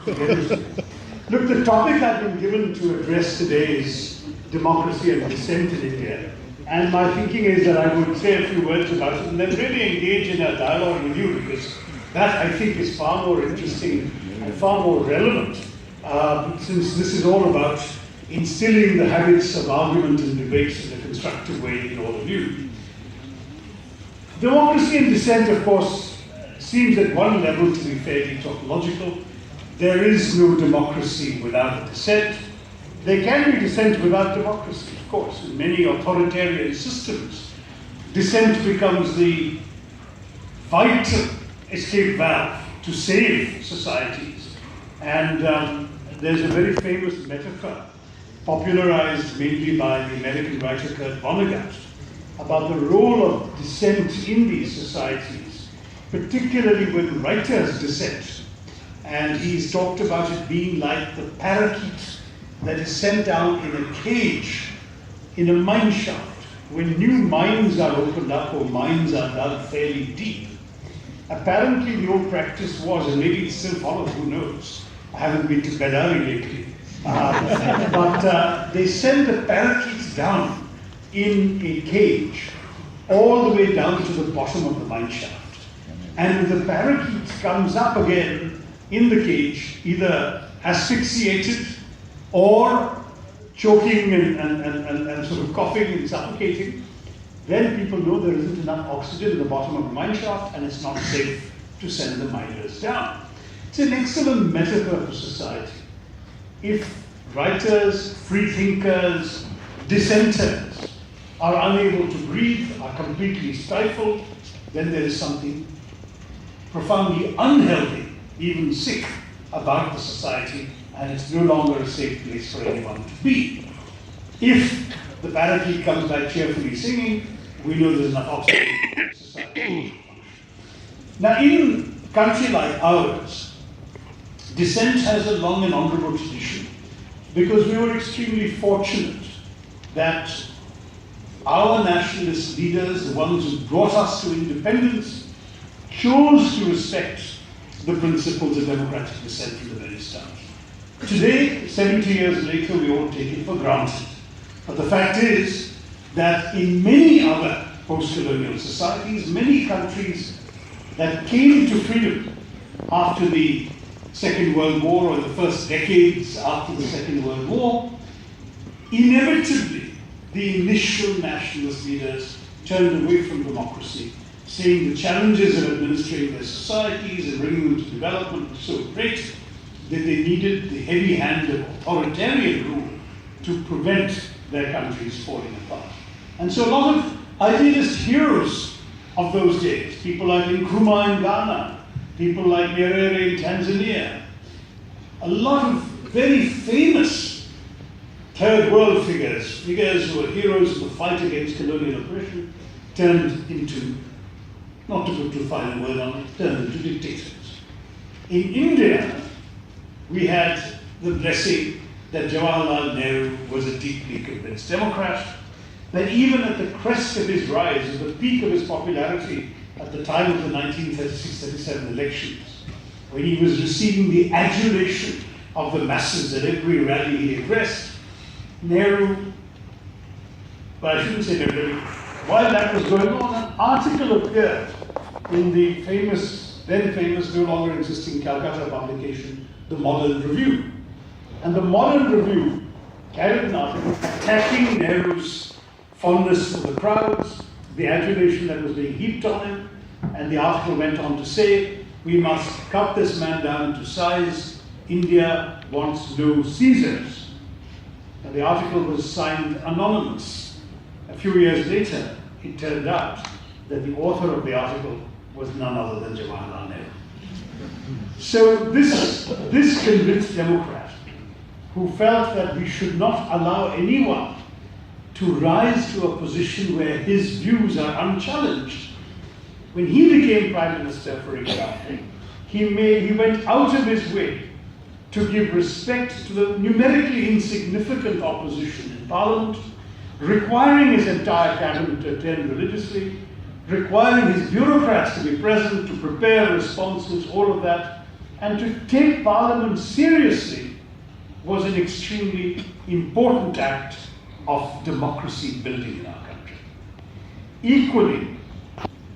Look, the topic I've been given to address today is democracy and dissent in India. And my thinking is that I would say a few words about it and then really engage in a dialogue with you, because that, I think, is far more interesting and far more relevant, since this is all about instilling the habits of argument and debate in a constructive way in all of you. Democracy and dissent, of course, seems at one level to be fairly tautological. There is no democracy without dissent. There can be dissent without democracy, of course. In many authoritarian systems, dissent becomes the vital escape valve to save societies. And there's a very famous metaphor, popularized mainly by the American writer Kurt Vonnegut, about the role of dissent in these societies, particularly when writers dissent. And he's talked about it being like the parakeet that is sent down in a cage in a mine shaft. When new mines are opened up or mines are dug fairly deep, apparently the old practice was, and maybe it still follows, who knows, I haven't been to Bedari lately, but they send the parakeets down in a cage all the way down to the bottom of the mine shaft. And the parakeet comes up again in the cage, either asphyxiated or choking and sort of coughing and suffocating. Then people know there isn't enough oxygen in the bottom of the mine shaft and it's not safe to send the miners down. It's an excellent metaphor for society. If writers, free thinkers, dissenters are unable to breathe, are completely stifled, then there is something profoundly unhealthy, even sick, about the society, and it's no longer a safe place for anyone to be. If the parakeet comes by cheerfully singing, we know there's enough oxygen in society. Now, in a country like ours, dissent has a long and honorable tradition, because we were extremely fortunate that our nationalist leaders, the ones who brought us to independence, chose to respect the principles of democratic dissent from the very start. Today, 70 years later, we all take it for granted. But the fact is that in many other post-colonial societies, many countries that came to freedom after the Second World War or the first decades after the Second World War, inevitably the initial nationalist leaders turned away from democracy, saying the challenges of administering their societies and bringing them to development were so great that they needed the heavy hand of authoritarian rule to prevent their countries falling apart. And so a lot of idealist heroes of those days, people like Nkrumah in Ghana, people like Nyerere in Tanzania, a lot of very famous third world figures who were heroes of the fight against colonial oppression, turned into, not to put too fine a word on it, turned into dictators. In India, we had the blessing that Jawaharlal Nehru was a deeply convinced Democrat, that even at the crest of his rise, at the peak of his popularity at the time of the 1936-37 elections, when he was receiving the adulation of the masses at every rally he addressed, Nehru, but I shouldn't say Nehru, while that was going on, an article appeared in the then famous, no longer existing Calcutta publication, The Modern Review. And The Modern Review carried an article attacking Nehru's fondness for the crowds, the adulation that was being heaped on him, and the article went on to say, we must cut this man down into size. India wants no Caesars. And the article was signed anonymous. A few years later, it turned out that the author of the article was none other than Jawaharlal Nehru. So this convinced Democrat, who felt that we should not allow anyone to rise to a position where his views are unchallenged, when he became Prime Minister, for example, he went out of his way to give respect to the numerically insignificant opposition in Parliament, requiring his entire cabinet to attend religiously, requiring his bureaucrats to be present to prepare responses, all of that, And to take Parliament seriously was an extremely important act of democracy building in our country. Equally,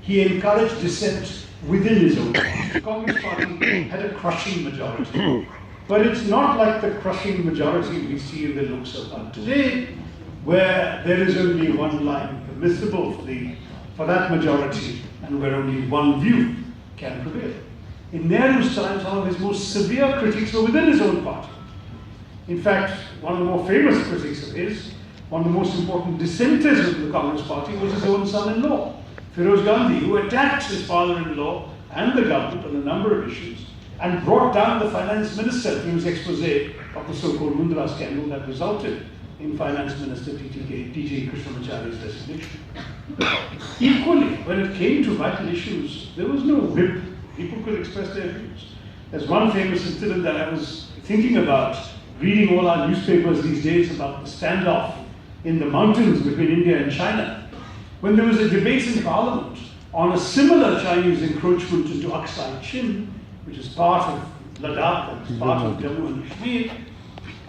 he encouraged dissent within his own party. The Congress Party had a crushing majority. But it's not like the crushing majority we see in the Lok Sabha today, where there is only one line permissible for that majority and where only one view can prevail. In Nehru's time, some of his most severe critics were within his own party. In fact, one of the more famous critics of his, one of the most important dissenters of the Congress Party, was his own son-in-law, Feroz Gandhi, who attacked his father-in-law and the government on a number of issues and brought down the finance minister through his expose of the so-called Mundra scandal that resulted in Finance Minister T.J. Krishnamachari's resignation. Equally, when it came to vital issues, there was no whip. People could express their views. There's one famous incident that I was thinking about, reading all our newspapers these days about the standoff in the mountains between India and China. When there was a debate in Parliament on a similar Chinese encroachment into Aksai Chin, which is part of Ladakh, and is part of Jammu and Kashmir,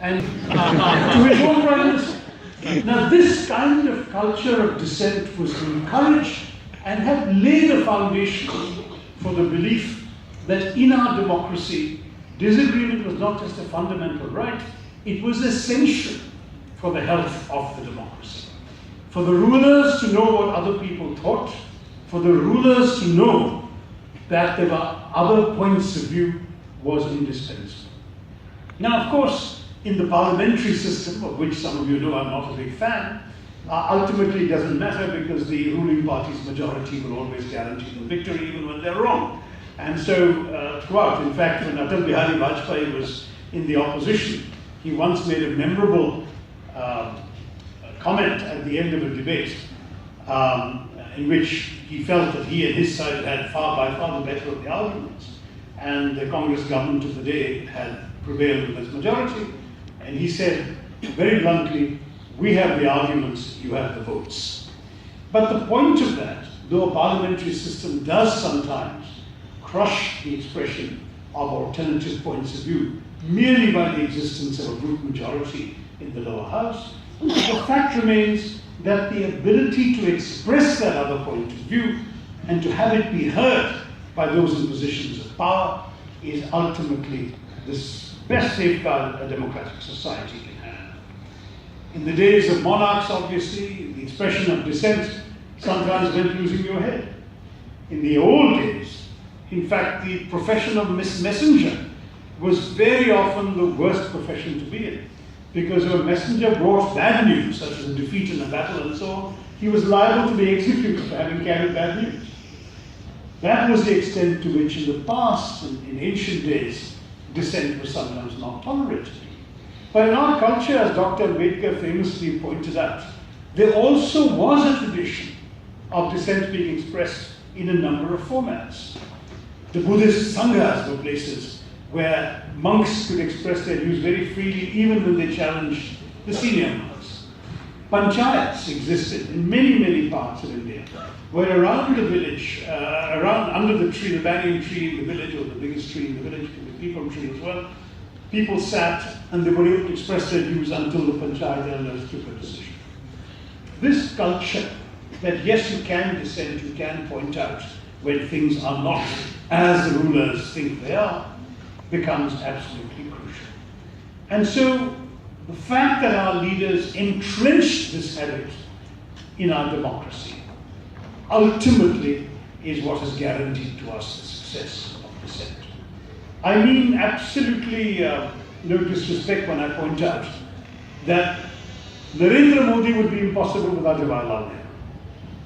and to his own Prime Minister. Now, this kind of culture of dissent was encouraged and had laid a foundation for the belief that in our democracy, disagreement was not just a fundamental right, it was essential for the health of the democracy. For the rulers to know what other people thought, for the rulers to know that there were other points of view was indispensable. Now, of course, in the parliamentary system, of which some of you know I'm not a big fan, ultimately it doesn't matter because the ruling party's majority will always guarantee them victory even when they're wrong. And so throughout, in fact, when Atal Bihari Vajpayee was in the opposition, he once made a memorable comment at the end of a debate in which he felt that he and his side had by far the better of the arguments, and the Congress government of the day had prevailed with its majority. And he said, very bluntly, we have the arguments, you have the votes. But the point of that, though a parliamentary system does sometimes crush the expression of alternative points of view merely by the existence of a group majority in the lower house, the fact remains that the ability to express that other point of view and to have it be heard by those in positions of power is ultimately the best safeguard a democratic society can have. In the days of monarchs, obviously, the expression of dissent sometimes meant losing your head. In the old days, in fact, the profession of messenger was very often the worst profession to be in, because if a messenger brought bad news, such as a defeat in a battle and so on, he was liable to be executed for having carried bad news. That was the extent to which in the past, in ancient days, dissent was sometimes not tolerated. But in our culture, as Dr. Ambedkar famously pointed out, there also was a tradition of dissent being expressed in a number of formats. The Buddhist sanghas were places where monks could express their views very freely, even when they challenged the senior monks. Panchayats existed in many, many parts of India, where around the village, under the tree, the banyan tree in the village, or the biggest tree in the village, the peepal tree as well, people sat and they were able to express their views until the panchayat elders took a decision. This culture that yes, you can dissent, you can point out when things are not as the rulers think they are, becomes absolutely crucial. And so the fact that our leaders entrenched this habit in our democracy ultimately is what has guaranteed to us the success of dissent. I mean absolutely no disrespect when I point out that Narendra Modi would be impossible without Jawaharlal Nehru.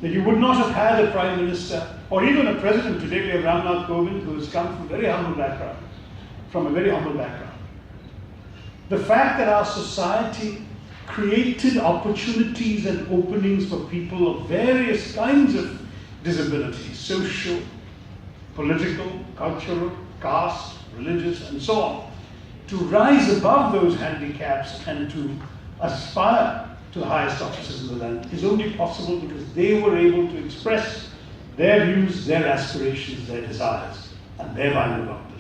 That you would not have had a Prime Minister or even a President. Today we have Ramnath Kovind, who has come from a very humble background. The fact that our society created opportunities and openings for people of various kinds of disabilities, social, political, cultural, caste, religious, and so on, to rise above those handicaps and to aspire to the highest offices in the land is only possible because they were able to express their views, their aspirations, their desires, and thereby move on.